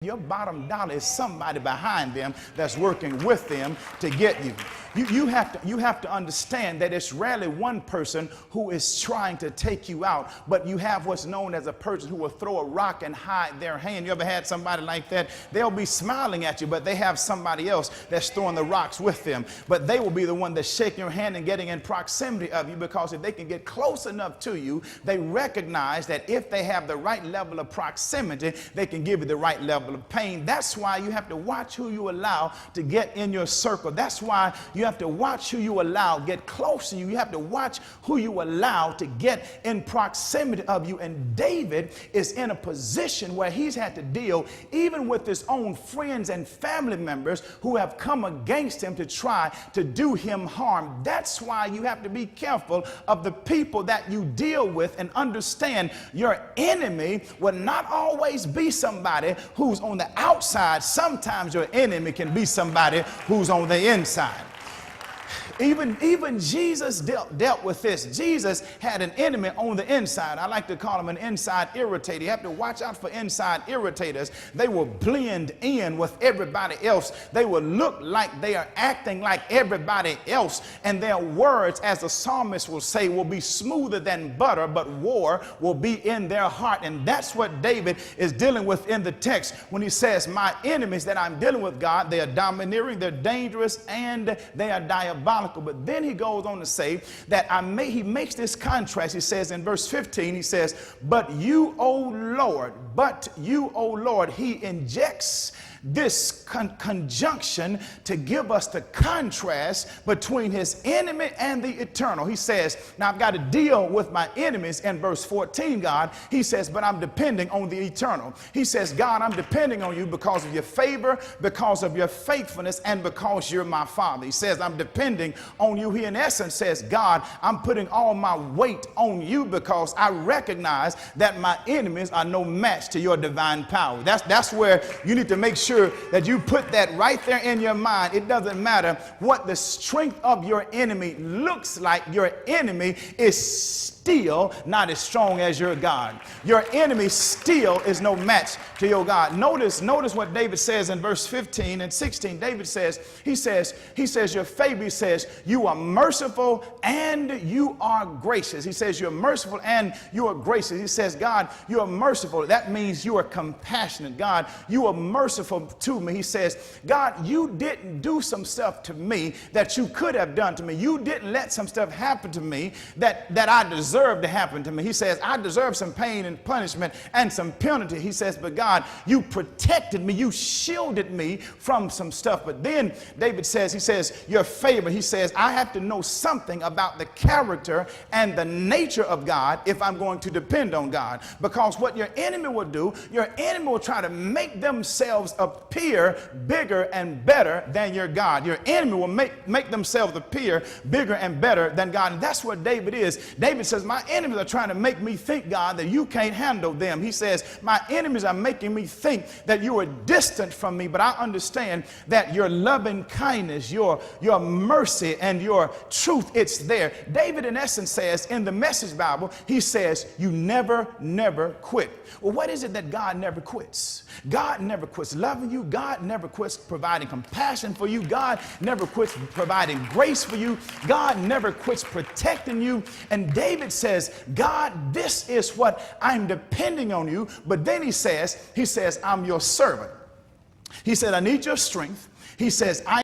Your bottom dollar is somebody behind them that's working with them to get you. You have to understand that it's rarely one person who is trying to take you out, but you have what's known as a person who will throw a rock and hide their hand. You ever had somebody like that? They'll be smiling at you, but they have somebody else that's throwing the rocks with them. But they will be the one that's shaking your hand and getting in proximity of you, because if they can get close enough to you, they recognize that if they have the right level of proximity, they can give you the right level of pain. That's why you have to watch who you allow to get in your circle. That's why you have to watch who you allow get close to you. You have to watch who you allow to get in proximity of you. And David is in a position where he's had to deal even with his own friends and family members who have come against him to try to do him harm. That's why you have to be careful of the people that you deal with, and understand your enemy will not always be somebody who's on the outside. Sometimes your enemy can be somebody who's on the inside. Even Jesus dealt with this. Jesus had an enemy on the inside. I like to call him an inside irritator. You have to watch out for inside irritators. They will blend in with everybody else. They will look like they are acting like everybody else. And their words, as the psalmist will say, will be smoother than butter, but war will be in their heart. And that's what David is dealing with in the text when he says, my enemies that I'm dealing with, God, they are domineering, they're dangerous, and they are diabolical. But then he goes on to say that he makes this contrast. He says in verse 15, he says, but you, O Lord, he injects this conjunction to give us the contrast between his enemy and the eternal. He says, now I've got to deal with my enemies in verse 14, God. He says, but I'm depending on the eternal. He says, God, I'm depending on you because of your favor, because of your faithfulness, and because you're my Father. He says, I'm depending on you. He in essence says, God, I'm putting all my weight on you because I recognize that my enemies are no match to your divine power. That's where you need to make sure that you put that right there in your mind. It doesn't matter what the strength of your enemy looks like. Your enemy is still not as strong as your God. Your enemy still is no match to your God. Notice what David says in verse 15 and 16. David says, he says, your favor, he says, you are merciful and you are gracious. He says, you're merciful and you are gracious. He says, God, you are merciful. That means you are compassionate. God, you are merciful to me. He says, God, you didn't do some stuff to me that you could have done to me. You didn't let some stuff happen to me that I deserve to happen to me. He says, I deserve some pain and punishment and some penalty. He says, but God, you protected me. You shielded me from some stuff. But then David says, he says, your favor. He says, I have to know something about the character and the nature of God if I'm going to depend on God. Because what your enemy will do, your enemy will try to make themselves appear bigger and better than your God. Your enemy will make themselves appear bigger and better than God. And that's what David is. David says, my enemies are trying to make me think, God, that you can't handle them. He says, my enemies are making me think that you are distant from me, but I understand that your loving kindness, your mercy, and your truth, it's there. David, in essence, says in the Message Bible, he says, you never quit. Well, what is it that God never quits? God never quits loving you. God never quits providing compassion for you. God never quits providing grace for you. God never quits protecting you. And David says, God, this is what I'm depending on you. But then he says, I'm your servant. He said, I need your strength. He says, I